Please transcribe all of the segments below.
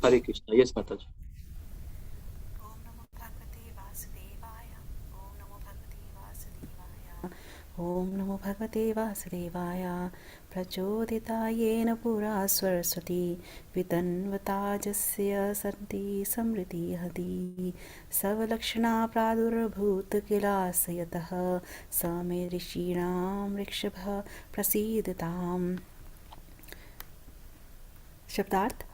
हरे Krishna. Yes माता जी। ओम नमो भगवते वासुदेवाय। ओम नमो भगवते वासुदेवाय। ओम नमो भगवते वासुदेवाय। प्रचोदितायेन पुरा सरस्वती वितन्वताजस्य सन्ति समृद्धिहति सवलक्षणा प्रादुर्भूत किलासयतः स मे ऋषीणां ऋषभः प्रसीदताम्। शब्दार्थ: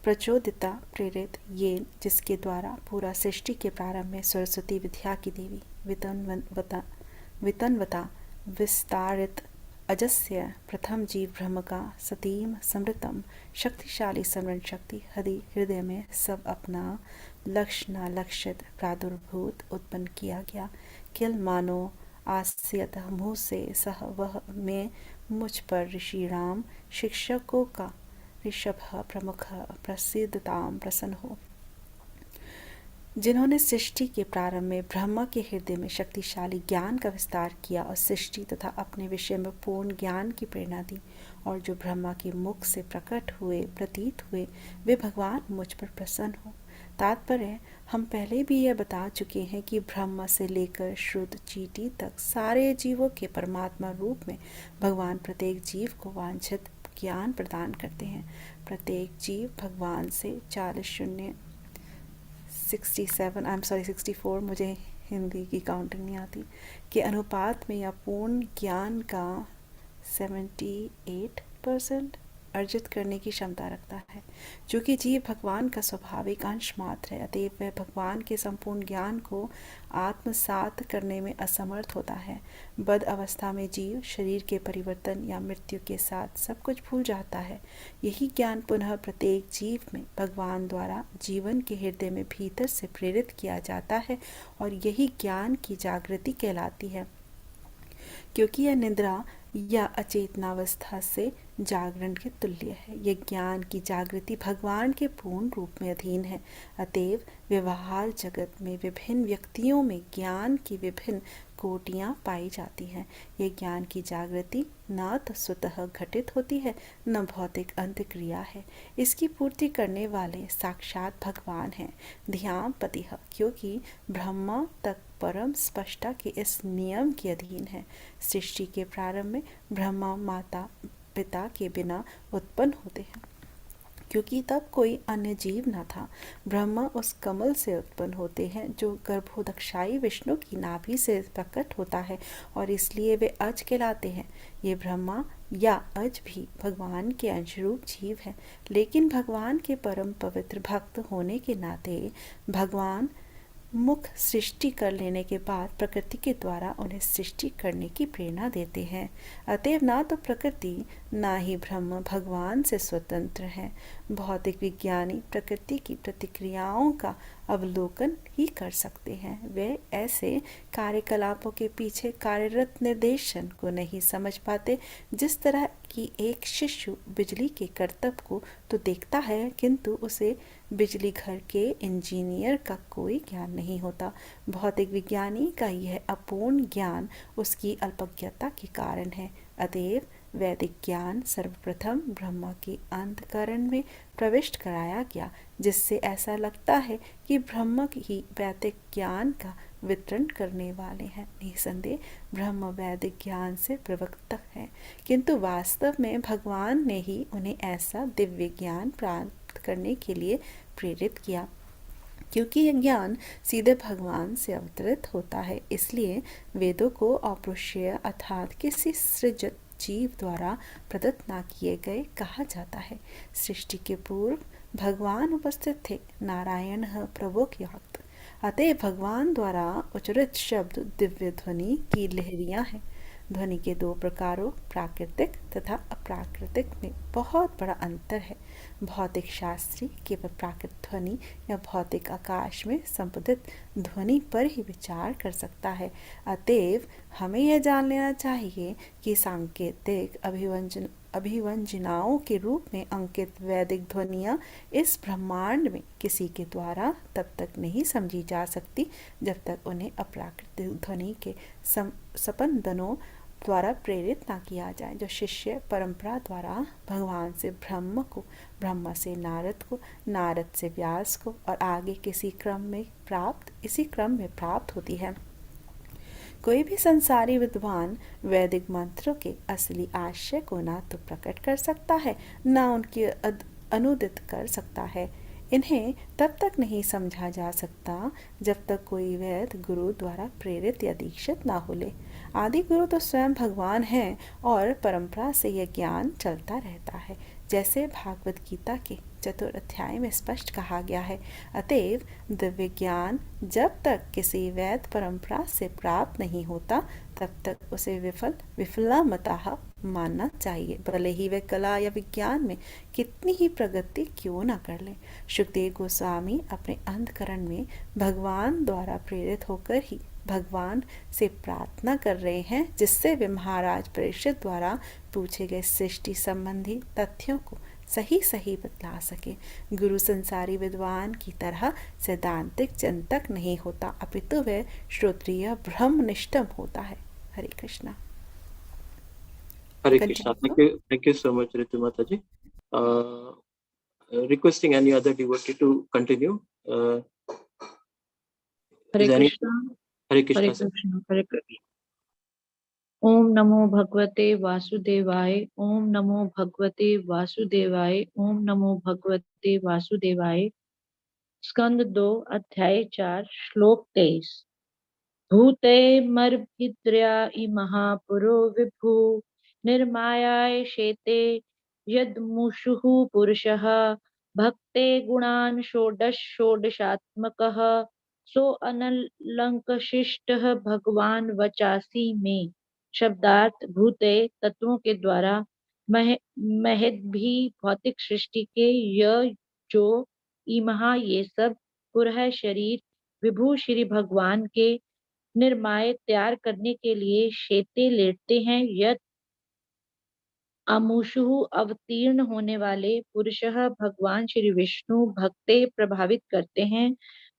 प्रचोदिता प्रेरित ये जिसके द्वारा पूरा सृष्टि के प्रारंभ में सरस्वती विद्या की देवी वितन्वता विस्तारित अजस्य प्रथम जीव ब्रह्म का सतीम समृतम शक्तिशाली स्मरण शक्ति हृदय में सब अपना लक्षणा लक्षित प्रादुर्भूत उत्पन्न किया गया। किल मानो आस्यत मुँह से सह वह में मुझ पर ऋषि राम शिक्षकों का ऋषभ प्रमुख प्रसिद्धताम प्रसन्न हो, जिन्होंने सृष्टि के प्रारंभ में ब्रह्मा के हृदय में शक्तिशाली ज्ञान का विस्तार किया और सृष्टि तथा अपने विषय में पूर्ण ज्ञान की प्रेरणा दी, और जो ब्रह्मा के मुख से प्रकट हुए प्रतीत हुए वे भगवान मुझ पर प्रसन्न हो। तात्पर्य: हम पहले भी यह बता चुके हैं कि ब्रह्मा से लेकर शुद्ध चींटी तक सारे जीवों के परमात्मा रूप में भगवान प्रत्येक जीव को वांछित ज्ञान प्रदान करते हैं। प्रत्येक जीव भगवान से 64, मुझे हिंदी की काउंटिंग नहीं आती, के अनुपात में या पूर्ण ज्ञान का 78% अर्जित करने की क्षमता रखता है। चूँकि जीव भगवान का स्वाभाविक अंश मात्र है, अतएव वह भगवान के संपूर्ण ज्ञान को आत्मसात करने में असमर्थ होता है। बद्ध अवस्था में जीव शरीर के परिवर्तन या मृत्यु के साथ सब कुछ भूल जाता है। यही ज्ञान पुनः प्रत्येक जीव में भगवान द्वारा जीवन के हृदय में भीतर से प्रेरित किया जाता है, और यही ज्ञान की जागृति कहलाती है, क्योंकि यह निद्रा या अचेतनावस्था से जागरण के तुल्य है। यह ज्ञान की जागृति भगवान के पूर्ण रूप में अधीन है। अतएव व्यवहार जगत में विभिन्न व्यक्तियों में ज्ञान की विभिन्न कोटियाँ पाई जाती हैं। यह ज्ञान की जागृति न तो स्वतः घटित होती है, न भौतिक अंतक्रिया है। इसकी पूर्ति करने वाले साक्षात भगवान हैं, ध्यान पतिः, क्योंकि ब्रह्मा तक परम स्पष्टता के इस नियम के अधीन है। सृष्टि के प्रारंभ में ब्रह्मा माता पिता के बिना उत्पन्न होते हैं, क्योंकि तब कोई अन्य जीव न था। ब्रह्मा उस कमल से उत्पन्न होते हैं जो गर्भोदक्षाई विष्णु की नाभि से प्रकट होता है, और इसलिए वे अज कहलाते हैं। ये ब्रह्मा या अज भी भगवान के अंशरूप जीव हैं, लेकिन भगवान के परम पवित्र भक्त होने के नाते भगवान मुख सृष्टि कर लेने के बाद प्रकृति के द्वारा उन्हें सृष्टि करने की प्रेरणा देते हैं। अतएव ना तो प्रकृति ना ही ब्रह्म भगवान से स्वतंत्र है। भौतिक विज्ञानी प्रकृति की प्रतिक्रियाओं का अवलोकन ही कर सकते हैं। वे ऐसे कार्यकलापों के पीछे कार्यरत निर्देशन को नहीं समझ पाते, जिस तरह कि एक शिशु बिजली के करतब को तो देखता है, किंतु उसे बिजली घर के इंजीनियर का कोई ज्ञान नहीं होता। भौतिक विज्ञानी का यह अपूर्ण ज्ञान उसकी अल्पज्ञता के कारण है। अतएव वैदिक ज्ञान सर्वप्रथम ब्रह्मा के अंतःकरण में प्रविष्ट कराया गया, जिससे ऐसा लगता है कि ब्रह्म ही वैदिक ज्ञान का वितरण करने वाले हैं। निसंदेह ब्रह्म वैदिक ज्ञान से प्रवक्ता है, किंतु वास्तव में भगवान ने ही उन्हें ऐसा दिव्य ज्ञान प्राप्त करने के लिए प्रेरित किया। क्योंकि यह ज्ञान सीधे भगवान से अवतरित होता है, इसलिए वेदों को अपौरुषेय अर्थात किसी सृजित जीव द्वारा प्रदत्त न किए गए कहा जाता है। सृष्टि के पूर्व भगवान उपस्थित थे, नारायण प्रभोक्यात्। अतः भगवान द्वारा उच्चारित शब्द दिव्य ध्वनि की लहरियाँ हैं। ध्वनि के दो प्रकारों प्राकृतिक तथा अप्राकृतिक में बहुत बड़ा अंतर है। भौतिक शास्त्री केवल प्राकृत ध्वनि या भौतिक आकाश में संपदित ध्वनि पर ही विचार कर सकता है। अतएव हमें यह जान लेना चाहिए कि सांकेतिक अभिव्यंजनाओं के रूप में अंकित वैदिक ध्वनियाँ इस ब्रह्मांड में किसी के द्वारा तब तक नहीं समझी जा सकती जब तक उन्हें अप्राकृतिक ध्वनि के स्पंदनों द्वारा प्रेरित ना किया जाए। जो शिष्य परंपरा द्वारा भगवान से ब्रह्म को, ब्रह्म से नारद को, नारद से व्यास को और आगे इसी क्रम में प्राप्त होती है। कोई भी संसारी विद्वान वैदिक मंत्रों के असली आशय को ना तो प्रकट कर सकता है, ना उनकी अनुदित कर सकता है। इन्हें तब तक नहीं समझा जा सकता जब तक कोई वैद गुरु द्वारा प्रेरित या दीक्षित ना हो ले। आदि गुरु तो स्वयं भगवान हैं और परंपरा से यह ज्ञान चलता रहता है, जैसे भागवत गीता के चतुर्थ अध्याय में स्पष्ट कहा गया है। अतएव दिव्य ज्ञान जब तक किसी वैद परंपरा से प्राप्त नहीं होता तब तक उसे विफलमतः मानना चाहिए, भले ही वे कला या विज्ञान में कितनी ही प्रगति क्यों न कर ले। सुखदेव गोस्वामी अपने अंतःकरण में भगवान द्वारा प्रेरित होकर ही भगवान से प्रार्थना कर रहे हैं, जिससे वे महाराज परीक्षित द्वारा पूछे गए सृष्टि संबंधी तथ्यों को सही सही बतला सके। गुरु संसारी विद्वान की तरह सैद्धांतिक चिंतक नहीं होता, अपितु वह श्रोत्रिय ब्रह्मनिष्ठम होता है। Hare Krishna. Hare Krishna. Thank you so much, Ritu Mataji. Requesting any other devotee to continue. Hare Krishna. Hare Krishna. Hare Krishna. Hare Krishna. Om Namo Bhagavate Vasudevaya. Om Namo Bhagavate Vasudevaya. Om Namo Bhagavate Vasudevaya. स्कंद 2 अध्याय 4 श्लोक 23। भूते मर्भिद्र्या इमः पुरो विभु निर्मायाय शेते यद्मुषुः पुरुषः भक्ते गुणान् षोडशात्मकः सो अनलंकशिष्टः भगवान वचासी में। शब्दार्थ भूते तत्वों के द्वारा महद भी भौतिक सृष्टि के यह जो इमहा ये सब पुरः शरीर विभु श्री भगवान के निर्माय तैयार करने के लिए शेते लेटते हैं। यद अमुषु अवतीर्ण होने वाले पुरुषः भगवान श्री विष्णु भक्ते प्रभावित करते हैं।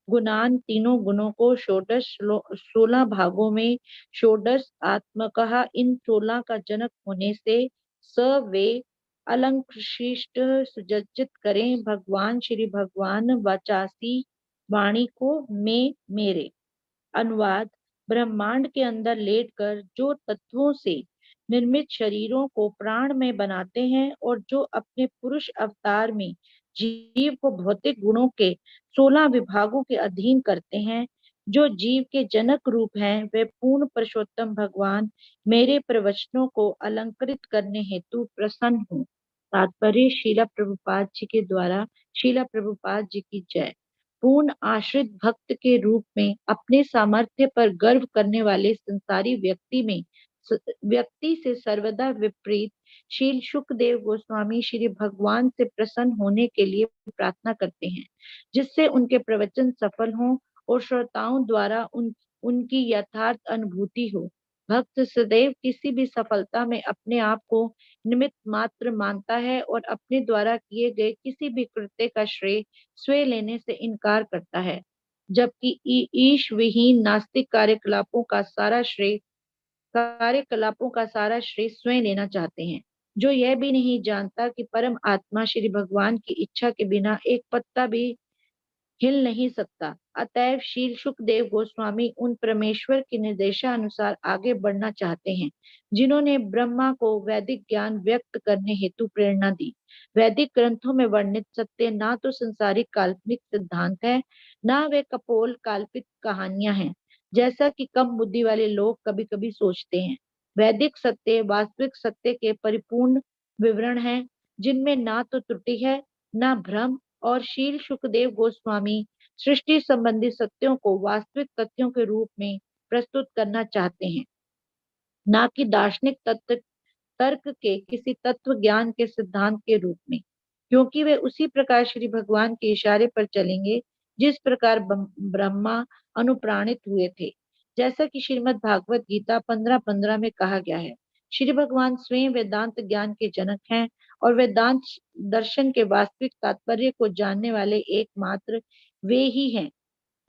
गुणान तीनों गुणों को 16 भागों में षोडश आत्मकः इन 16 का जनक होने से स वे अलंकृशिष्ट सुसज्जित करें भगवान श्री भगवान वाचासी वाणी को में मेरे। अनुवाद ब्रह्मांड के अंदर लेटकर जो तत्वों से निर्मित शरीरों को प्राण में बनाते हैं और जो अपने पुरुष अवतार में जीव को भौतिक गुणों के 16 विभागों के अधीन करते हैं, जो जीव के जनक रूप हैं, वे पूर्ण पुरुषोत्तम भगवान मेरे प्रवचनों को अलंकृत करने हेतु प्रसन्न हो। तात्पर्य श्रीला प्रभुपाद जी के द्वारा श्रीला प्रभुपाद जी की जय। पूर्ण आश्रित भक्त के रूप में अपने सामर्थ्य पर गर्व करने वाले संसारी व्यक्ति से सर्वदा विपरीत शील सुखदेव गोस्वामी श्री भगवान से प्रसन्न होने के लिए प्रार्थना करते हैं, जिससे उनके प्रवचन सफल हों और श्रोताओं द्वारा उनकी यथार्थ अनुभूति हो। भक्त सदैव किसी भी सफलता में अपने आप को निमित्त मात्र मानता है और अपने द्वारा किए गए किसी भी कृत्य का श्रेय स्वयं लेने से इनकार करता है, जबकि ईश विहीन नास्तिक कार्यकलापों का सारा श्रेय स्वयं लेना चाहते हैं, जो यह भी नहीं जानता कि परम आत्मा श्री भगवान की इच्छा के बिना एक पत्ता भी हिल नहीं सकता। अतएव शील सुखदेव गोस्वामी उन परमेश्वर के निर्देशानुसार आगे बढ़ना चाहते हैं, जिन्होंने ब्रह्मा को वैदिक ज्ञान व्यक्त करने हेतु प्रेरणा दी। वैदिक ग्रंथों में वर्णित सत्य ना तो संसारिक काल्पनिक सिद्धांत है, ना वे कपोल काल्पित कहानियां हैं, जैसा कि कम बुद्धि वाले लोग कभी कभी सोचते हैं। वैदिक सत्य वास्तविक सत्य के परिपूर्ण विवरण है, जिनमें ना तो त्रुटि है ना भ्रम, और शील सुखदेव गोस्वामी सृष्टि संबंधी सत्यों को वास्तविक तथ्यों के रूप में प्रस्तुत करना चाहते हैं, ना कि दार्शनिक तर्क के किसी तत्व ज्ञान के सिद्धांत के रूप में, क्योंकि वे उसी प्रकार श्री भगवान के इशारे पर चलेंगे जिस प्रकार ब्रह्मा अनुप्राणित हुए थे, जैसा कि श्रीमद् भागवत गीता 15:15 में कहा गया है। श्री भगवान स्वयं वेदांत ज्ञान के जनक हैं और वेदांत दर्शन के वास्तविक तात्पर्य को जानने वाले एकमात्र वे ही हैं।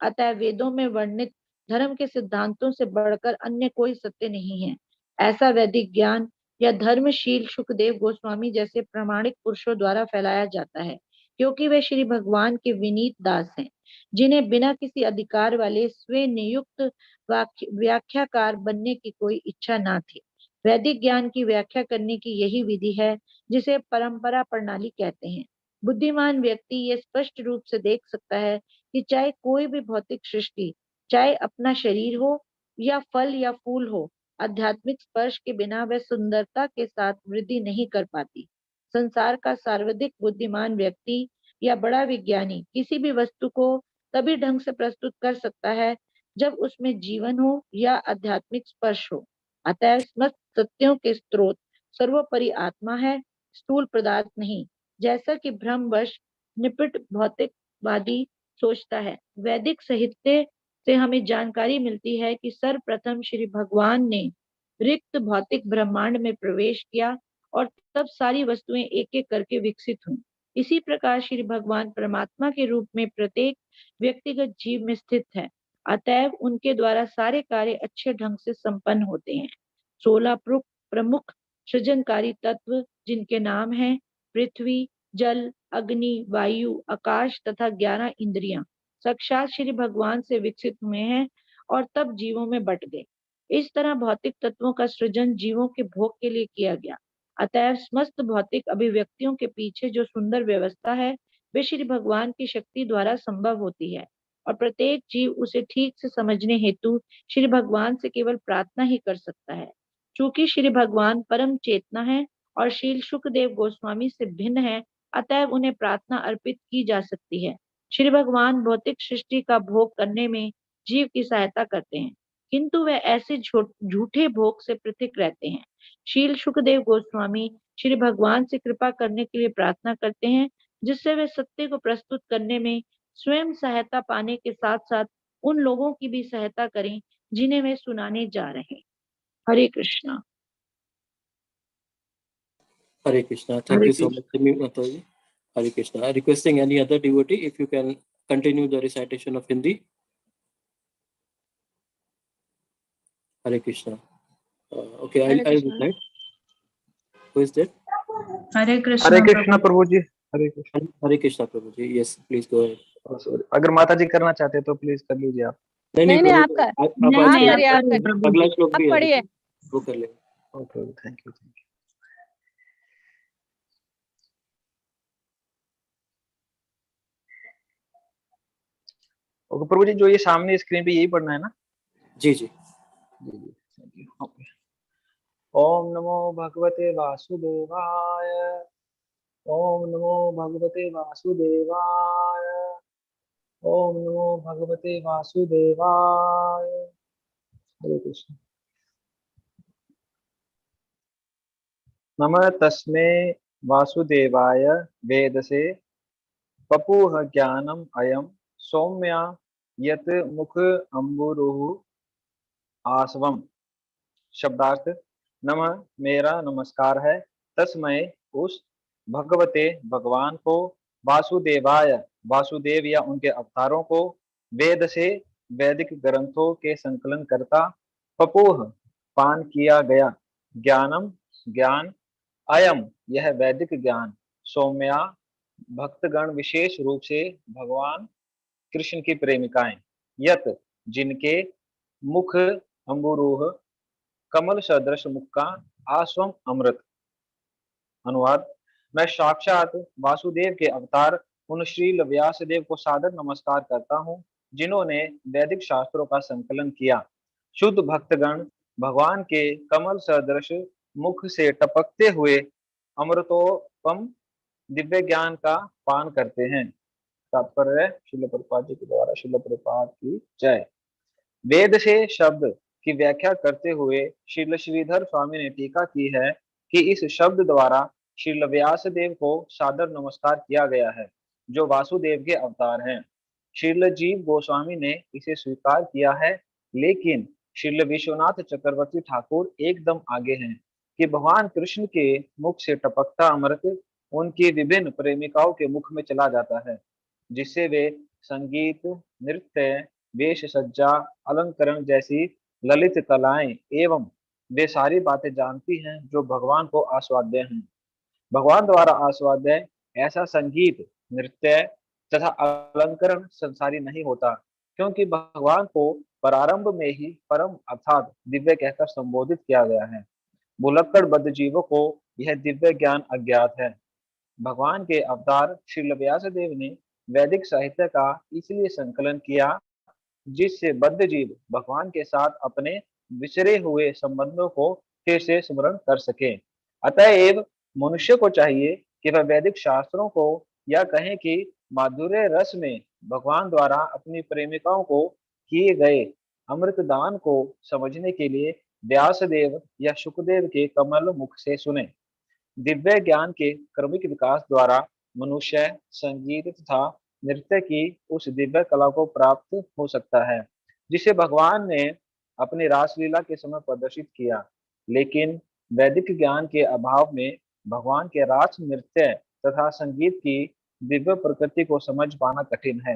अतः वेदों में वर्णित धर्म के सिद्धांतों से बढ़कर अन्य कोई सत्य नहीं है। ऐसा वैदिक ज्ञान या धर्मशील सुखदेव गोस्वामी जैसे प्रामाणिक पुरुषों द्वारा फैलाया जाता है, क्योंकि वे श्री भगवान के विनीत दास हैं, जिन्हें बिना किसी अधिकार वाले स्वयं नियुक्त व्याख्याकार बनने की कोई इच्छा ना थी। वैदिक ज्ञान की व्याख्या करने की यही विधि है जिसे परंपरा प्रणाली कहते हैं। बुद्धिमान व्यक्ति ये स्पष्ट रूप से देख सकता है कि चाहे कोई भी भौतिक सृष्टि, चाहे अपना शरीर हो या फल या फूल हो, आध्यात्मिक स्पर्श के बिना वह सुंदरता के साथ वृद्धि नहीं कर पाती। संसार का सर्वाधिक बुद्धिमान व्यक्ति या बड़ा विज्ञानी किसी भी वस्तु को तभी ढंग से प्रस्तुत कर सकता है जब उसमें जीवन हो या आध्यात्मिक स्पर्श हो। अतः समस्त सत्यों के स्रोत सर्वोपरि आत्मा है, स्थूल पदार्थ नहीं, जैसा कि भ्रमवश निपिट भौतिकवादी सोचता है। वैदिक साहित्य से हमें जानकारी मिलती है कि सर्वप्रथम श्री भगवान ने रिक्त भौतिक ब्रह्मांड में प्रवेश किया और तब सारी वस्तुएं एक एक करके विकसित हुई। इसी प्रकार श्री भगवान परमात्मा के रूप में प्रत्येक व्यक्तिगत जीव में स्थित है, अतएव उनके द्वारा सारे कार्य अच्छे ढंग से संपन्न होते हैं। 16 प्रमुख सृजनकारी तत्व, जिनके नाम हैं पृथ्वी, जल, अग्नि, वायु, आकाश तथा 11 इंद्रियां, साक्षात श्री भगवान से विकसित हुए हैं और तब जीवों में बट गए। इस तरह भौतिक तत्वों का सृजन जीवों के भोग के लिए किया गया। अतएव समस्त भौतिक अभिव्यक्तियों के पीछे जो सुंदर व्यवस्था है, वे श्री भगवान की शक्ति द्वारा संभव होती है और प्रत्येक जीव उसे ठीक से समझने हेतु श्री भगवान से केवल प्रार्थना ही कर सकता है। चूंकि श्री भगवान परम चेतना है और शील सुखदेव गोस्वामी से भिन्न है, अतएव उन्हें प्रार्थना अर्पित की जा सकती है। श्री भगवान भौतिक सृष्टि का भोग करने में जीव की सहायता करते हैं, किंतु वे ऐसे झूठे भोग से पृथक रहते हैं। शील सुखदेव गोस्वामी श्री भगवान से कृपा करने के लिए प्रार्थना करते हैं, जिससे वे सत्य को प्रस्तुत करने में स्वयं सहायता पाने के साथ साथ उन लोगों की भी सहायता करें जिन्हें वे सुनाने जा रहे हैं। Hare Krishna. Hare Krishna. Thank Hare you so Krishna. much, Simi Mataji. Hare Krishna. Requesting any other devotee if you can continue the recitation of Hindi. Hare Krishna. Okay, Hare I'll Krishna. recite. Who is that? Hare Hare Krishna Krishna Prabhu. Prabhu ji. Hare Krishna. Hare Krishna, Prabhuji. Yes, please go ahead. Sorry, अगर माता जी करना चाहते हैं तो please कर लीजिए आप। नहीं नहीं नहीं, प्रभु, आपका आप नहीं आज आप नहीं, कर आप करिए, आप लीजिए। करिए करिए, प्रभु अगला जी। श्लोक आप भी है पढ़िए। देखिए, वो कर ले। Okay, thank you. ओके प्रभु जी, जो ये सामने स्क्रीन पे यही पढ़ना है ना? जी जी। जी जी, थैंक यू। ओके। ओम नमो भगवते वासुदेवाय। ओम नमो भगवते वासुदेवाय। ओम नमो भगवते वासुदेवाय। हरे कृष्ण। नमः तस्मै वासुदेवाय वेदसे पपुः ज्ञानम अयम सौम्या यत मुख अंबुरुः आसवम। शब्दार्थ: नमः मेरा नमस्कार है तस्मै उस भगवते भगवान को, वासुदेवाय वासुदेव या उनके अवतारों को, वेद से वैदिक ग्रंथों के संकलन करता, पपुह पान किया गया, ज्ञानम ज्ञान, अयम यह वैदिक ज्ञान, सौम्या भक्तगण विशेष रूप से भगवान कृष्ण की प्रेमिकाएं, यत जिनके मुख अंबुरूह कमल सदृश मुख का, आस्वम अमृत। अनुवाद: मैं साक्षात वासुदेव के अवतार उन श्रील व्यासदेव को सादर नमस्कार करता हूँ, जिन्होंने वैदिक शास्त्रों का संकलन किया। शुद्ध भक्तगण भगवान के कमल सदृश मुख से टपकते हुए अमृतोपम दिव्य ज्ञान का पान करते हैं। तात्पर्य: श्रील प्रभुपाद जी के द्वारा। श्रील प्रभुपाद की जय। वेद से शब्द की व्याख्या करते हुए श्रील श्रीधर स्वामी ने टीका की है कि इस शब्द द्वारा श्रील व्यास देव को सादर नमस्कार किया गया है, जो वासुदेव के अवतार हैं। श्रील जीव गोस्वामी ने इसे स्वीकार किया है, लेकिन श्रील विश्वनाथ चक्रवर्ती ठाकुर एकदम आगे हैं कि भगवान कृष्ण के मुख से टपकता अमृत उनकी विभिन्न प्रेमिकाओं के मुख में चला जाता है, जिससे वे संगीत, नृत्य, वेश सज्जा, अलंकरण जैसी ललित कलाएं एवं वे सारी बातें जानती हैं जो भगवान को आस्वाद्य हैं। भगवान द्वारा आस्वाद्य ऐसा संगीत, नृत्य तथा अलंकरण संसारी नहीं होता, क्योंकि भगवान को प्रारंभ में ही परम अर्थात दिव्य कहकर संबोधित किया गया है। भुलक्कड़ बद्ध जीवों को यह दिव्य ज्ञान अज्ञात है। भगवान के अवतार श्री व्यास देव ने वैदिक साहित्य का इसलिए संकलन किया जिससे बद्ध जीव भगवान के साथ अपने विसरे हुए संबंधों को फिर से स्मरण कर सके। अतएव मनुष्य को चाहिए कि वह वैदिक शास्त्रों को या कहें कि माधुर्य रस में भगवान द्वारा अपनी प्रेमिकाओं को किए गए अमृत दान को समझने के लिए व्यासदेव या शुकदेव के कमल मुख से सुने। दिव्य ज्ञान के क्रमिक विकास द्वारा मनुष्य संगीत तथा नृत्य की उस दिव्य कला को प्राप्त हो सकता है जिसे भगवान ने अपनी रासलीला के समय प्रदर्शित किया। लेकिन वैदिक ज्ञान के अभाव में भगवान के रास नृत्य तथा संगीत की दिव्य प्रकृति को समझ पाना कठिन है।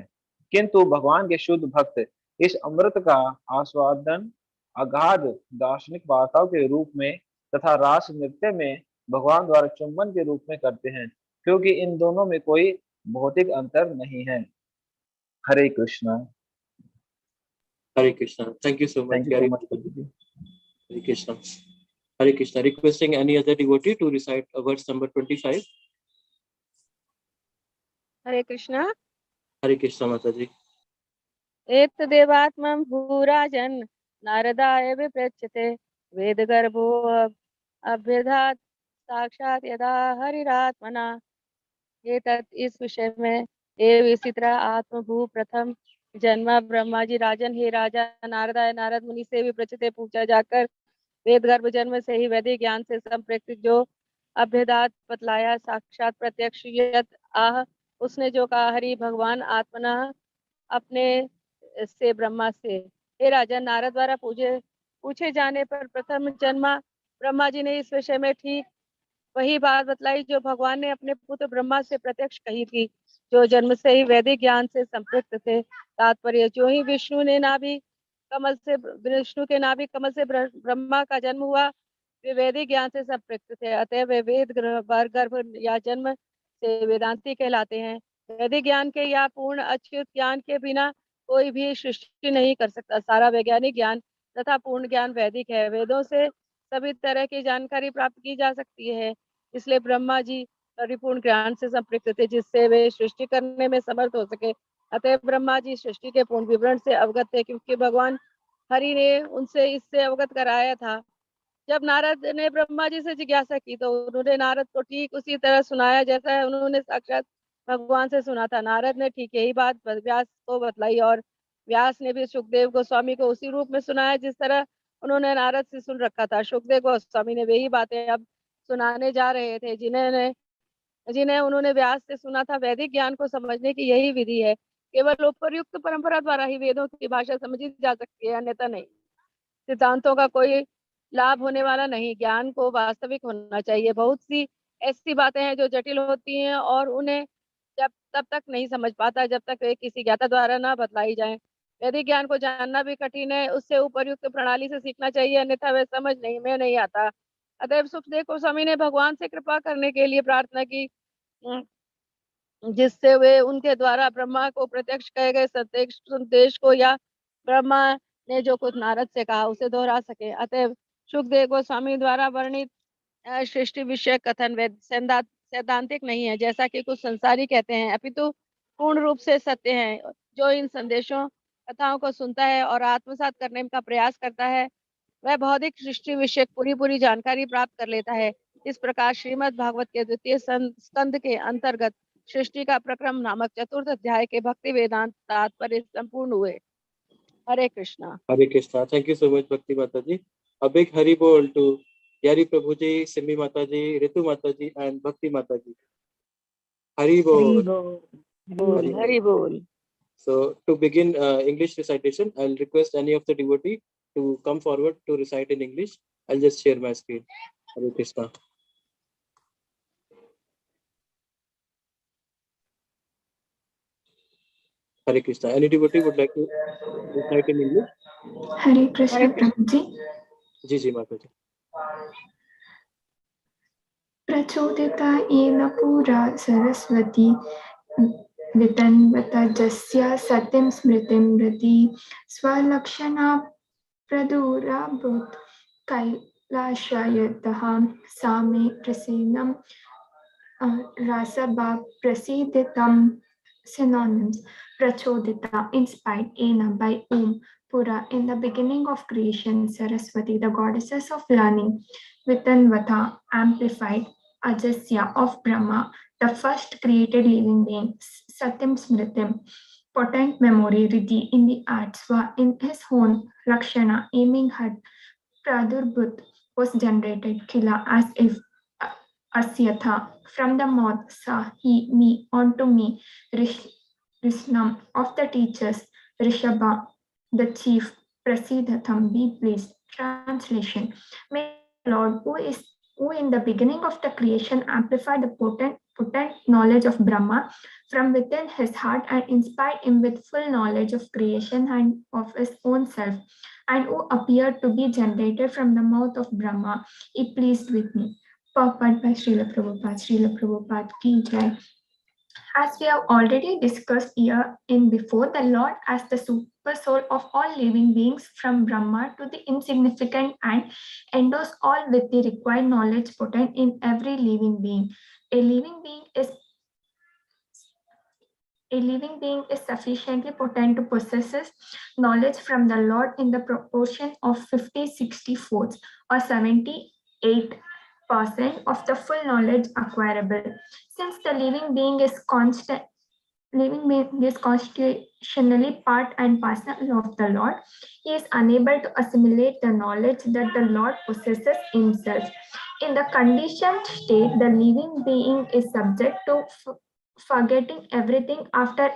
किंतु भगवान के शुद्ध भक्त इस अमृत का आस्वादन अगाध दार्शनिक वार्ताओं के रूप में तथा रास नृत्य में भगवान द्वारा चुंबन के रूप में करते हैं, क्योंकि इन दोनों में कोई भौतिक अंतर नहीं है। Hare Krishna. Hare Krishna. Thank you so much. Thank you so much. Hare Krishna. Hare Krishna. Requesting any other devotee to recite verse number 25. Hare Krishna. Hare Krishna Mataji. एतदेवात्मं भूराजन् नारदाय विपृच्छते वेदगर्भो अभ्यधात् साक्षात् यदा हरिरात्मना। एतत् इस विषय में एव इसी तरह आत्मभू प्रथम जन्म ब्रह्मा जी राजन, हे राजा नारदाय नारद मुनि से विपृच्छते पूछा जाकर वेद गर्भ जन्म से ही वैदिक ज्ञान से संप्रक्त जो अभ्यदात बतलाया साक्षात प्रत्यक्ष यत आह उसने जो कहा हरि भगवान आत्मना अपने से ब्रह्मा से। हे राजा नारद द्वारा पूछे जाने पर प्रथम जन्मा ब्रह्मा जी ने इस विषय में ठीक वही बात बतलाई जो भगवान ने अपने पुत्र ब्रह्मा से प्रत्यक्ष कही थी, जो जन्म से ही वैदिक ज्ञान से संपृक्त थे। तात्पर्य जो ही विष्णु के नाभि कमल से ब्रह्मा का जन्म हुआ वे वैदिक ज्ञान से संपृक्त थे, अतः वे वेद गर्भ या जन्म से वेदांती कहलाते हैं। वैदिक ज्ञान के या पूर्ण अच्युत ज्ञान के बिना कोई भी सृष्टि नहीं कर सकता। सारा वैज्ञानिक ज्ञान तथा पूर्ण ज्ञान वैदिक है। वेदों से सभी तरह की जानकारी प्राप्त की जा सकती है, इसलिए ब्रह्मा जी परिपूर्ण ज्ञान से संपृक्त थे जिससे वे सृष्टि करने में समर्थ हो सके। अतः ब्रह्मा जी सृष्टि के पूर्ण विवरण से अवगत थे, क्योंकि भगवान हरि ने उनसे इससे अवगत कराया था। जब नारद ने ब्रह्मा जी से जिज्ञासा की तो उन्होंने नारद को ठीक उसी तरह सुनाया जैसा उन्होंने साक्षात भगवान से सुना था। नारद ने ठीक यही बात व्यास को बतलाई और व्यास ने भी सुखदेव गोस्वामी को उसी रूप में सुनाया जिस तरह उन्होंने नारद से सुन रखा था। सुखदेव गोस्वामी ने वही बातें अब सुनाने जा रहे थे जिन्हें उन्होंने व्यास से सुना था। वैदिक ज्ञान को समझने की यही विधि है। केवल उपयुक्त परंपरा द्वारा ही वेदों की भाषा समझी जा सकती है, अन्यथा नहीं। सिद्धांतों का कोई लाभ होने वाला नहीं, ज्ञान को वास्तविक होना चाहिए। बहुत सी ऐसी बातें हैं जो जटिल होती हैं और उन्हें तब तक नहीं समझ पाता जब तक वे किसी ज्ञाता द्वारा ना बतलाई जाए। वैदिक ज्ञान को जानना भी कठिन है, उससे उपयुक्त प्रणाली से सीखना चाहिए, अन्यथा वह समझ में नहीं आता। अतएव सुखदेव गोस्वामी ने भगवान से कृपा करने के लिए प्रार्थना की जिससे वे उनके द्वारा ब्रह्मा को प्रत्यक्ष कहे गए संदेश को या ब्रह्मा ने जो कुछ नारद से कहा उसे दोहरा सके। अतएव सुखदेव गोस्वामी द्वारा वर्णित सृष्टि विषय कथन सैद्धांतिक नहीं है जैसा कि कुछ संसारी कहते हैं, अपितु पूर्ण रूप से सत्य है। जो इन संदेशों कथाओं को सुनता है और आत्मसात करने का प्रयास करता है वह भौतिक सृष्टि विषय पूरी जानकारी प्राप्त कर लेता है। इस प्रकार श्रीमद् भागवत के द्वितीय स्कंद के अंतर्गत सृष्टि का प्रक्रम नामक चतुर्थ अध्याय के भक्ति वेदांत तात्पर्य संपूर्ण हुए। हरे Krishna. Hare Krishna. Thank you so much, Bhakti Mataji. A big Hari Bol to Yari Prabhuji, Simi Mataji, Ritu Mataji, and Bhakti Mataji. Hari Bol. Hari बोल। So to begin English recitation, I'll request any of the devotee to come forward to recite in English. I'll just share my screen. Hare Krishna. Hare Krishna. Any devotee would like to recite in English? Hare Krishna, Prabhuji. Ji Mataji. प्रचोदिता येन पुरा सरस्वती वितन्वता जस्या सतिं स्मृतिं रति स्वलक्षणा प्रदुराभूत् कैलाशयतः सा मे प्रसीनं rasabha prasiditam. Synonyms: prachodita, inspired; ena, by whom; pura, in the beginning of creation; saraswati, the goddesses of learning; vitanvata, amplified; ajasya, of Brahma, the first created living being; satim smritim, potent memory; riddhi, in the art; swa, in his own; lakshana, aiming at; pradurbhut, was generated; khila, as if; asyatha, from the mouth; sa, he, me, onto me; rishnam, of the teachers; rishabha, the chief; prasidatham, be pleased. Translation: May the Lord, who in the beginning of the creation amplified the potent knowledge of Brahma from within his heart and inspired him with full knowledge of creation and of his own self, and who appeared to be generated from the mouth of Brahma, be pleased with me. Purport by Srila Prabhupada ki jai. As we have already discussed here in before, the Lord as the super soul of all living beings from Brahma to the insignificant and endows all with the required knowledge potent in every living being. A living being is sufficiently potent to possess knowledge from the Lord in the proportion of 50/60 or 78% of the full knowledge acquirable. Since the living being is constitutionally part and parcel of the Lord, he is unable to assimilate the knowledge that the Lord possesses himself. In the conditioned state, the living being is subject to forgetting everything after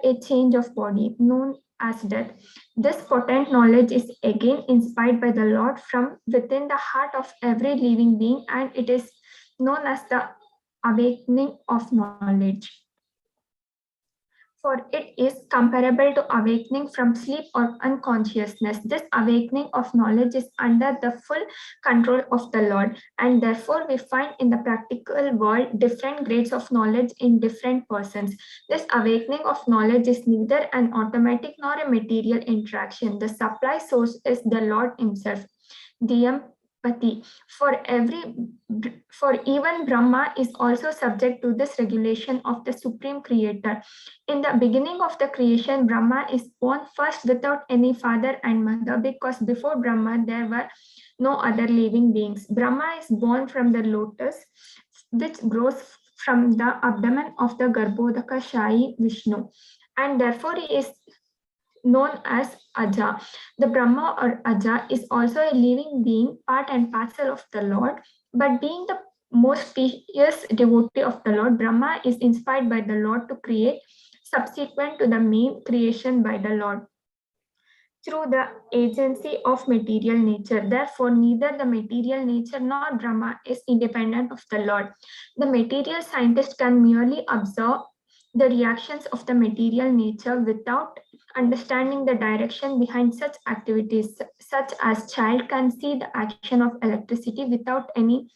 a change of body, known as death. This potent knowledge is again inspired by the Lord from within the heart of every living being, and it is known as the awakening of knowledge. For it is comparable to awakening from sleep or unconsciousness. This awakening of knowledge is under the full control of the Lord, and therefore we find in the practical world different grades of knowledge in different persons. This awakening of knowledge is neither an automatic nor a material interaction. The supply source is the Lord himself. Diyam Pati. For even Brahma is also subject to this regulation of the Supreme Creator. In the beginning of the creation, Brahma is born first without any father and mother, because before Brahma there were no other living beings. Brahma is born from the lotus, which grows from the abdomen of the Garbhodaka Vishnu, and therefore he is known as Aja. The Brahma or Aja is also a living being, part and parcel of the Lord, but being the most pious devotee of the Lord, Brahma is inspired by the Lord to create subsequent to the main creation by the Lord through the agency of material nature. Therefore, neither the material nature nor Brahma is independent of the Lord. The material scientist can merely observe the reactions of the material nature without understanding the direction behind such activities, such as child can see the action of electricity without any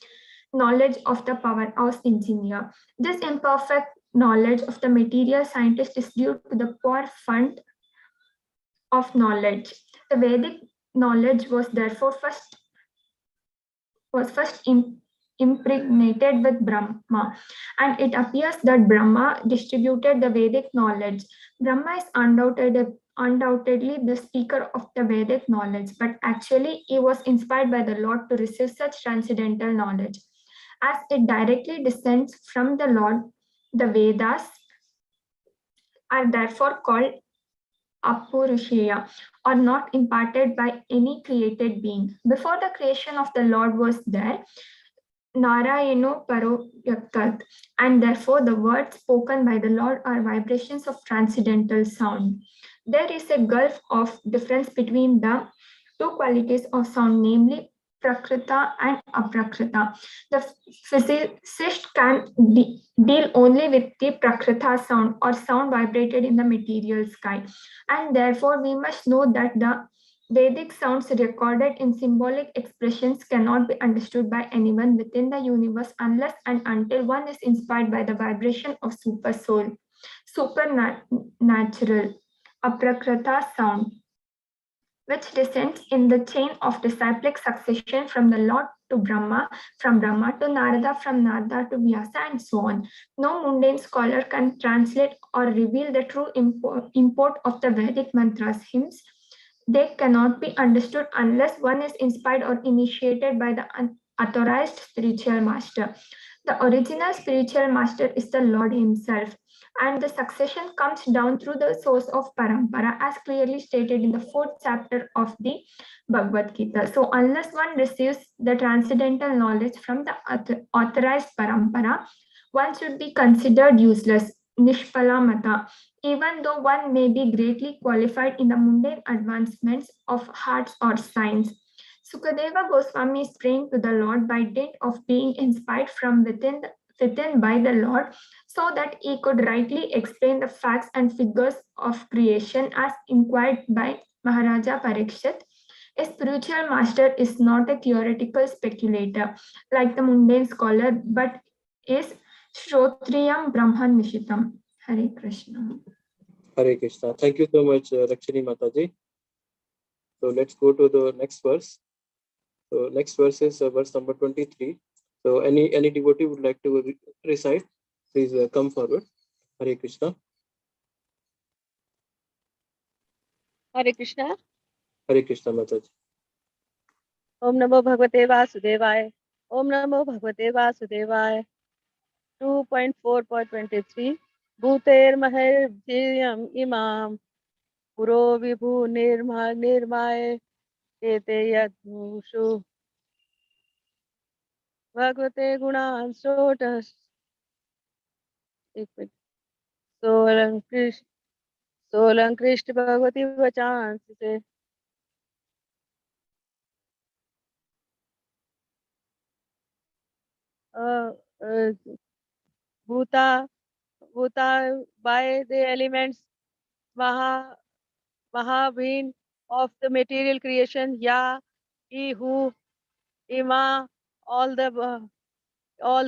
knowledge of the powerhouse engineer. This imperfect knowledge of the material scientist is due to the poor fund of knowledge. The Vedic knowledge was therefore first impregnated with Brahma, and it appears that Brahma distributed the Vedic knowledge. Brahma is undoubtedly the speaker of the Vedic knowledge, but actually he was inspired by the Lord to receive such transcendental knowledge. As it directly descends from the Lord, the Vedas are therefore called Apurusheya, or not imparted by any created being. Before the creation of the Lord was there, Narayano Paroyakat, and therefore the words spoken by the Lord are vibrations of transcendental sound. There is a gulf of difference between the two qualities of sound, namely Prakrita and Aprakrita. The physicist can deal only with the Prakrita sound, or sound vibrated in the material sky, and therefore we must know that the Vedic sounds recorded in symbolic expressions cannot be understood by anyone within the universe unless and until one is inspired by the vibration of super soul, supernatural, aprakrita sound, which descends in the chain of disciplic succession from the Lord to Brahma, from Brahma to Narada, from Narada to Vyasa, and so on. No mundane scholar can translate or reveal the true import of the Vedic mantras, hymns. They cannot be understood unless one is inspired or initiated by the authorized spiritual master. The original spiritual master is the Lord Himself, and the succession comes down through the source of parampara, as clearly stated in the fourth chapter of the Bhagavad Gita. So, unless one receives the transcendental knowledge from the authorized parampara, one should be considered useless, nishpala mata, even though one may be greatly qualified in the mundane advancements of arts or science. Sukadeva Goswami is praying to the Lord by dint of being inspired from within by the Lord, so that he could rightly explain the facts and figures of creation as inquired by Maharaja Parikshit. A spiritual master is not a theoretical speculator like the mundane scholar, but is Shrotriyam Brahman Nishitam. Hare Krishna. Hare Krishna. Thank you so much, Rakshini Mataji. So let's go to the next verse. So next verse is verse number 23. So any devotee would like to recite, please come forward. Hare Krishna. Hare Krishna. Hare Krishna Mataji. Om Namo Bhagavate Vasudevaya. Om Namo Bhagavate Vasudevaya. 2.4.23 Bhuter Mahar Jiyam Imam Puro Vibhu Nirmay Ete Yadmushu Bhagavate Gunan Sotas Solang Krishna Bhagavati Vachan se Bhuta by the elements Mahabhin of the material creation, Ya, He who, Ima, all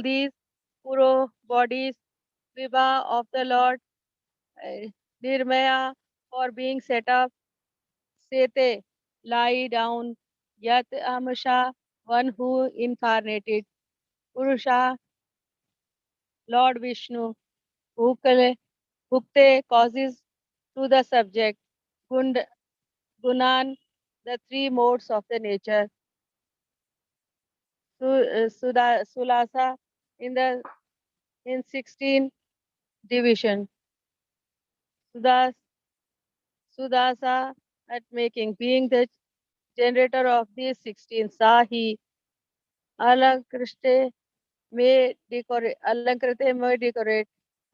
these Puro bodies, Vibha of the Lord, Nirmaya for being set up, Sete lie down, Yat Amasha one who incarnated, Purusha Lord Vishnu, Bhukte causes to the subject, Gund Gunan the three modes of the nature, Sulasa in 16 division, Sudasa at making, being the generator of these 16, Sahi Alankriste may decorate,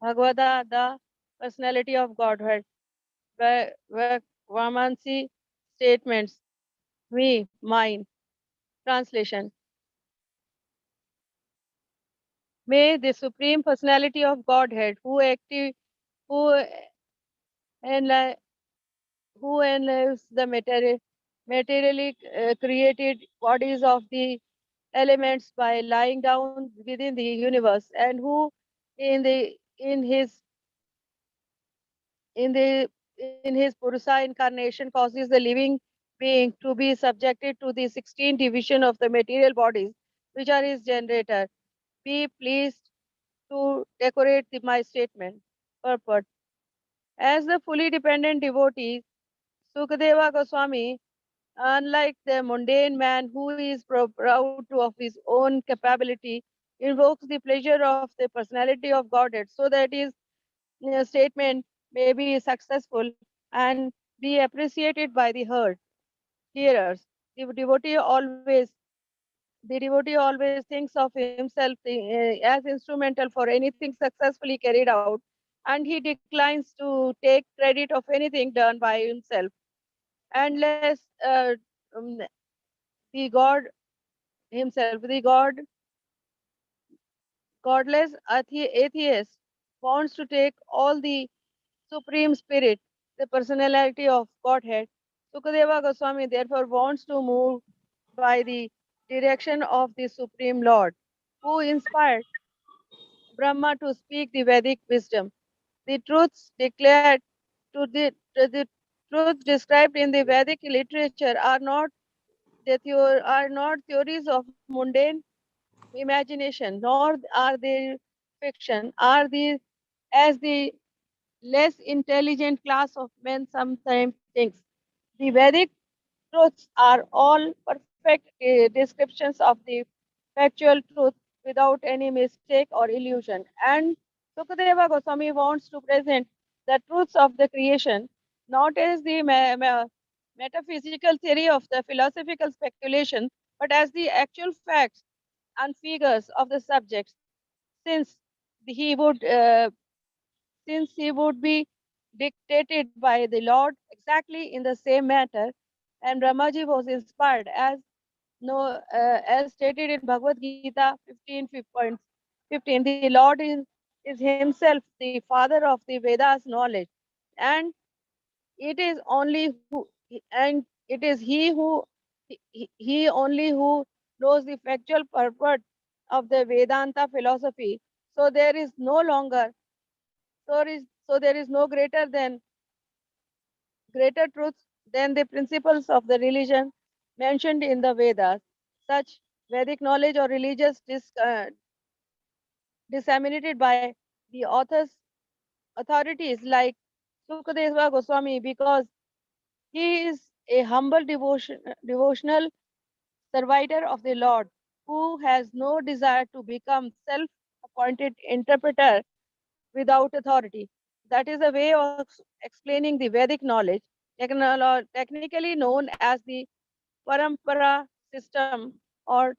Bhagavada the personality of Godhead, Vamansi statements, me, mine. Translation. May the Supreme Personality of Godhead, who enlives the materially created bodies of the elements by lying down within the universe, and who in his Purusa incarnation causes the living being to be subjected to the 16 division of the material bodies, which are his generator. Be pleased to decorate my statement. Purport. As the fully dependent devotee, Sukadeva Goswami, unlike the mundane man who is proud of his own capability, invokes the pleasure of the personality of Godhead so that his statement may be successful and be appreciated by the hearers. The devotee always thinks of himself as instrumental for anything successfully carried out, and he declines to take credit of anything done by himself, unless um, the God himself, godless atheist, wants to take all the Supreme Spirit, the personality of Godhead, Sukadeva Goswami therefore wants to move by the direction of the Supreme Lord, who inspired Brahma to speak the Vedic wisdom. The truths declared to the truth described in the Vedic literature are not theories of mundane imagination, nor are they fiction, are the as the less intelligent class of men sometimes thinks. The Vedic truths are all perfect descriptions of the factual truth without any mistake or illusion. And Sukadeva Goswami wants to present the truths of the creation not as the metaphysical theory of the philosophical speculation, but as the actual facts and figures of the subjects, since he would be dictated by the Lord exactly in the same matter, and Brahmaji was inspired as stated in Bhagavad Gita 15:15. The Lord is himself the father of the Vedas knowledge, and it is only who and it is he only who knows the factual purport of the Vedanta philosophy. So there is no longer so there is no greater truth than the principles of the religion mentioned in the Vedas. Such Vedic knowledge or religious disseminated by the authorities like Sukadeva Goswami, because he is a humble devotional servitor of the Lord who has no desire to become self-appointed interpreter without authority. That is a way of explaining the Vedic knowledge, technically known as the parampara system or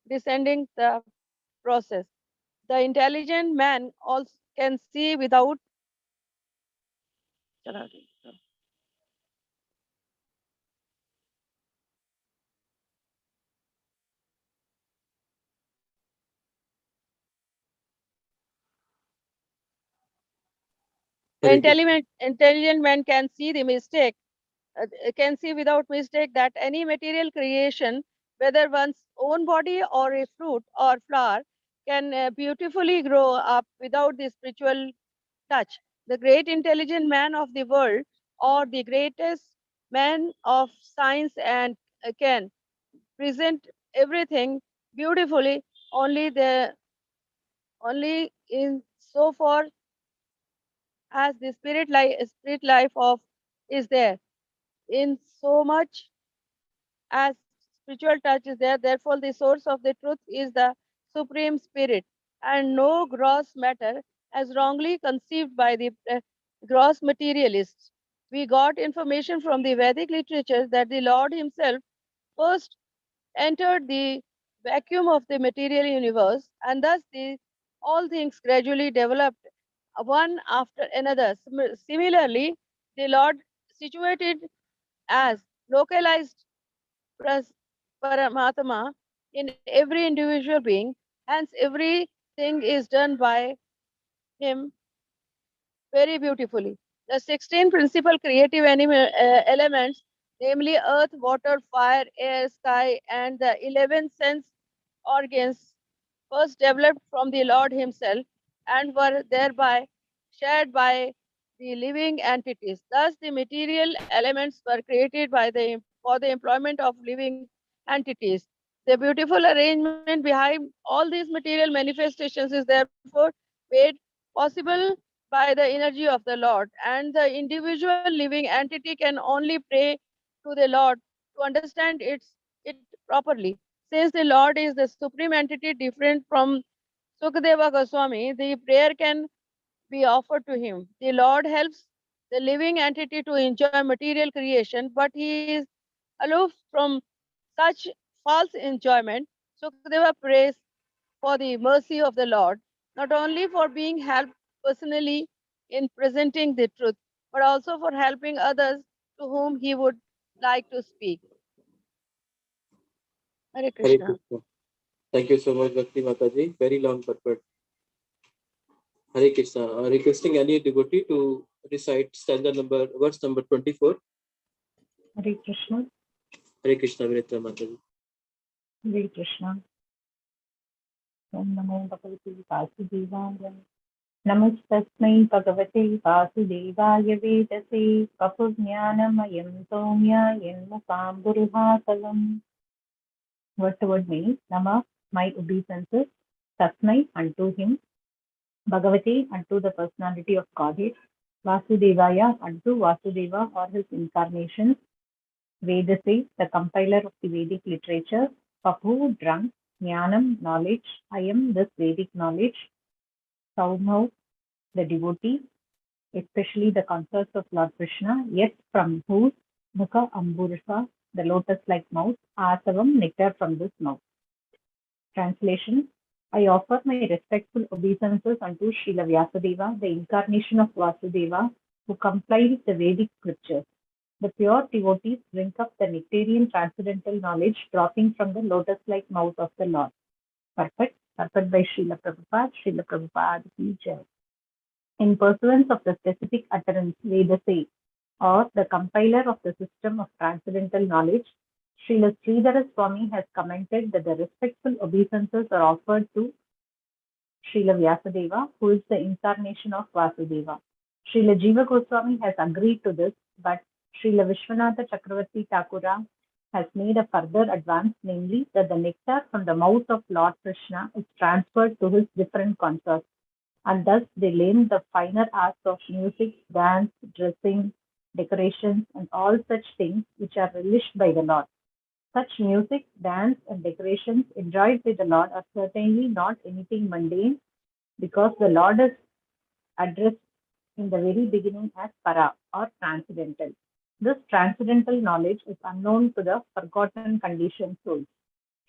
descending the process. The intelligent man also can see without the Hare Krishna. intelligent man can see without mistake that any material creation, whether one's own body or a fruit or flower, can beautifully grow up without the spiritual touch. The great intelligent man of the world, or the greatest man of science, and can present everything beautifully only in so far as the spirit life of is there, in so much as spiritual touch is there. Therefore the source of the truth is the supreme spirit, and no gross matter as wrongly conceived by the gross materialists. We got information from the Vedic literature that the Lord himself first entered the vacuum of the material universe, and thus all things gradually developed one after another. Similarly, the Lord situated as localized pras- Paramatma in every individual being, hence everything is done by him very beautifully. The 16 principal creative elements, namely earth, water, fire, air, sky, and the 11 sense organs, first developed from the Lord himself and were thereby shared by the living entities. Thus, the material elements were created for the employment of living entities. The beautiful arrangement behind all these material manifestations is therefore made possible by the energy of the Lord, and the individual living entity can only pray to the Lord to understand it properly. Since the Lord is the supreme entity different from Sukadeva Goswami, the prayer can be offered to him. The Lord helps the living entity to enjoy material creation, but he is aloof from such false enjoyment. Sukadeva prays for the mercy of the Lord, not only for being helped personally in presenting the truth, but also for helping others to whom he would like to speak. Hare Hare Krishna. Krishna. Thank you so much, Bhakti Mataji. Very long purport. Hare Krishna. Requesting any devotee to recite verse number 24. Hare Krishna. Hare Krishna, Vinitra Mataji. Hare Krishna. Om Namo Bhagavate Vasudevaya. Namastasmai Bhagavate Vasudevaya Vedase Kapujnanamayam Somya Yenmukam Buruhasalam. Word to word meaning. Nama, my obeisances. Tasmai, unto him. Bhagavate, unto the personality of Godhead. Vasudevaya, unto Vasudeva or his incarnations. Vedase, the compiler of the Vedic literature. Papu, drunk. Jnanam, knowledge. I am this Vedic knowledge. Saumau, the devotee, especially the consorts of Lord Krishna, yet from whose Mukha Ambursa, the lotus-like mouth, Asavam, nectar from this mouth. Translation. I offer my respectful obeisances unto Srila Vyasadeva, the incarnation of Vasudeva, who complies the Vedic scriptures. The pure devotees drink up the nectarian transcendental knowledge dropping from the lotus-like mouth of the Lord. Perfect. Perfect by Srila Prabhupada. Srila Prabhupada ki jai. In pursuance of the specific utterance Vedase, or the compiler of the system of transcendental knowledge, Srila Sridhara Swami has commented that the respectful obeisances are offered to Srila Vyasadeva, who is the incarnation of Vasudeva. Srila Jiva Goswami has agreed to this, but Srila Vishwanatha Chakravarti Thakura has made a further advance, namely that the nectar from the mouth of Lord Krishna is transferred to his different consorts, and thus they learn the finer arts of music, dance, dressing, decorations, and all such things which are relished by the Lord. Such music, dance, and decorations enjoyed by the Lord are certainly not anything mundane, because the Lord is addressed in the very beginning as Para, or transcendental. This transcendental knowledge is unknown to the forgotten conditioned souls.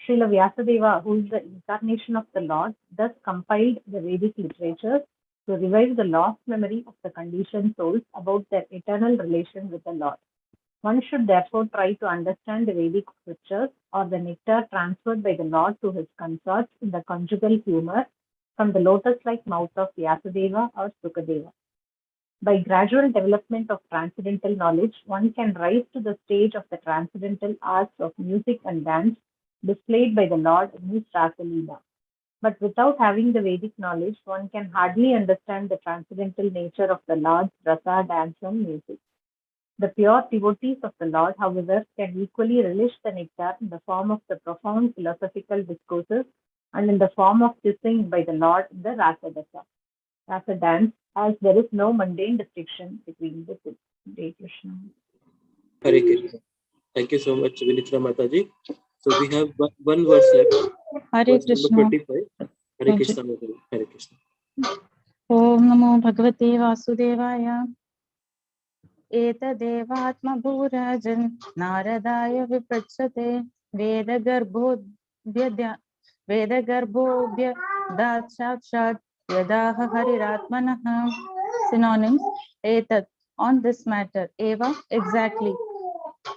Srila Vyasadeva, who is the incarnation of the Lord, thus compiled the Vedic literatures to revive the lost memory of the conditioned souls about their eternal relation with the Lord. One should therefore try to understand the Vedic scriptures, or the nectar transferred by the Lord to his consorts in the conjugal humor from the lotus-like mouth of Vyasadeva or Sukadeva. By gradual development of transcendental knowledge, one can rise to the stage of the transcendental arts of music and dance displayed by the Lord in his Rasa Leela. But without having the Vedic knowledge, one can hardly understand the transcendental nature of the Lord's rasa, dance, and music. The pure devotees of the Lord, however, can equally relish the nectar in the form of the profound philosophical discourses and in the form of kissing by the Lord in the Rasa Dasa, Rasa dance, as there is no mundane distinction between the two. Hare Krishna. Hare Krishna. Thank you so much, Vinitra Mataji. So we have one verse left. Hare Verse Krishna. number 25. Hare Krishna, Mataji. Hare Krishna. Om Namo Bhagavate Vasudevaya. एतदेवात्मभूराजन् नारदाय विपृच्छते वेदगर्भोऽभ्यदात् साक्षात् यदाह हरिरात्मनः. Synonyms. एतत्, on this matter. Eva, exactly.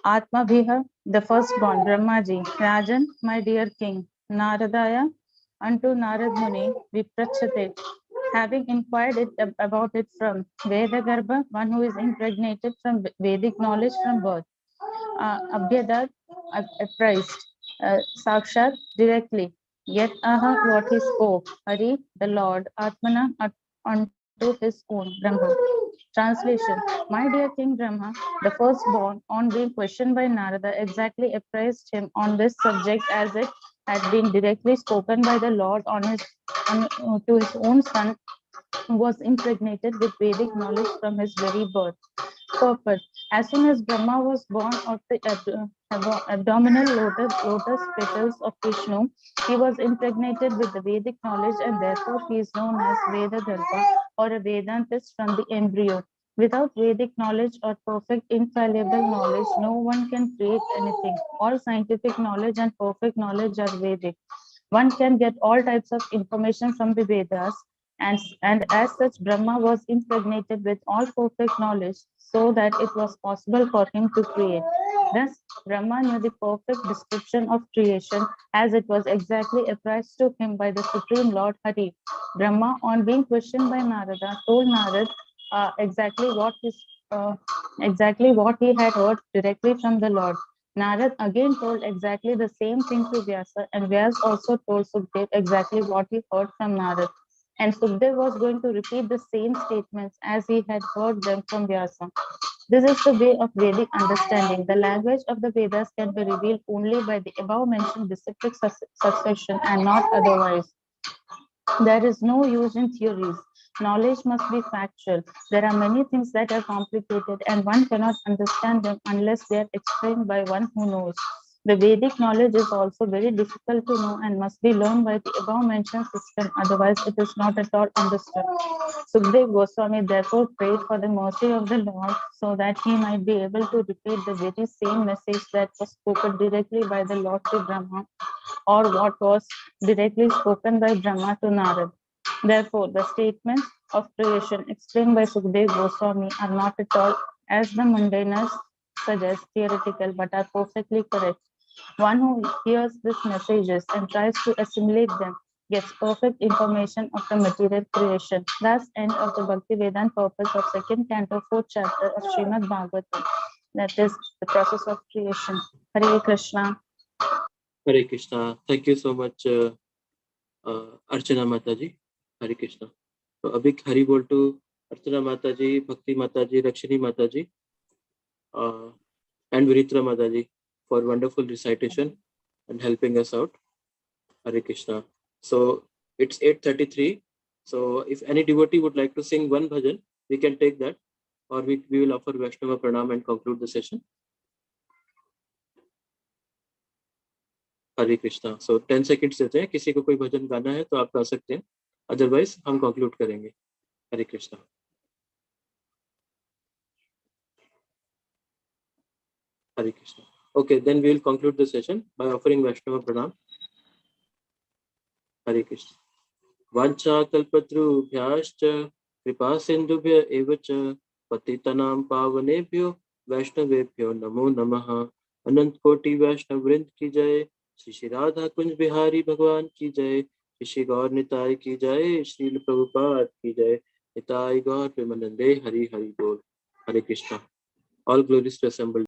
Atmabhiha, the firstborn, Brahmaji. Rajan, my dear king. Naradaya, unto Narad Muni, viprachate, having inquired about it from Vedagarbha, one who is impregnated from Vedic knowledge from birth. Abhyadat, apprised. Sakshat, directly. Yet aha, what he spoke. Hari, the Lord. Atmana, unto his own. Brahma. Translation. My dear King Brahma, the firstborn, on being questioned by Narada, exactly apprised him on this subject as it had been directly spoken by the Lord to his own son, who was impregnated with Vedic knowledge from his very birth. Purpose. As soon as Brahma was born of the abdominal lotus petals of Vishnu, he was impregnated with the Vedic knowledge, and therefore he is known as Vedagarbha, or a Vedantist from the embryo. Without Vedic knowledge or perfect infallible knowledge, no one can create anything. All scientific knowledge and perfect knowledge are Vedic. One can get all types of information from the Vedas, and as such, Brahma was impregnated with all perfect knowledge, so that it was possible for him to create. Thus, Brahma knew the perfect description of creation, as it was exactly apprised to him by the Supreme Lord Hari. Brahma, on being questioned by Narada, told Narad exactly what he exactly what he had heard directly from the Lord. Narad again told exactly the same thing to Vyasa, and Vyas also told Sukdev exactly what he heard from Narad. And Sukdev was going to repeat the same statements as he had heard them from Vyasa. This is the way of Vedic understanding. The language of the Vedas can be revealed only by the above mentioned disciplic succession and not otherwise. There is no use in theories. Knowledge must be factual. There are many things that are complicated and one cannot understand them unless they are explained by one who knows. The Vedic knowledge is also very difficult to know and must be learned by the above mentioned system, otherwise it is not at all understood. Sukdev Goswami therefore prayed for the mercy of the Lord so that he might be able to repeat the very same message that was spoken directly by the Lord to Brahma, or what was directly spoken by Brahma to Narad. Therefore, the statements of creation explained by Sukdev Goswami are not at all, as the mundaners suggest, theoretical, but are perfectly correct. One who hears these messages and tries to assimilate them gets perfect information of the material creation. Thus, end of the Bhakti Vedanta purpose of second canto, fourth chapter of Śrīmad-Bhāgavatam. That is the process of creation. Hare Krishna. Hare Krishna. Thank you so much, Archana Mataji. Hare Krishna. So a big Hari bol to Archana Mataji, Bhakti Mataji, Rakshini Mataji, and Vinitra Mataji for wonderful recitation and helping us out. Hare Krishna. So it's 8:33. So if any devotee would like to sing one bhajan, we can take that, or we will offer Vaishnava Pranam and conclude the session. Hare Krishna. So 10 seconds देते हैं, किसी को कोई भजन गाना है तो आप गा सकते हैं, अदरवाइज हम कंक्लूड करेंगे. हरे कृष्णा. हरे Krishna. Okay, then we will conclude the session by offering Vaishnava Pranam. Hare Krishna. Vancha kalpatrubhyascha kripa sindhubhya eva cha patitanam pavanebhyo Vaishnavebhyo namo namaha. अनंत कोटि वैष्णव वृंद की जय. श्री श्री राधा कुंज बिहारी भगवान की जय. श्री श्री गौर निताय की जय. श्रील प्रभुपाद की जय. निताय गौर प्रेमानंदे. हरि हरि बोल. हरे Krishna. All glories to assembled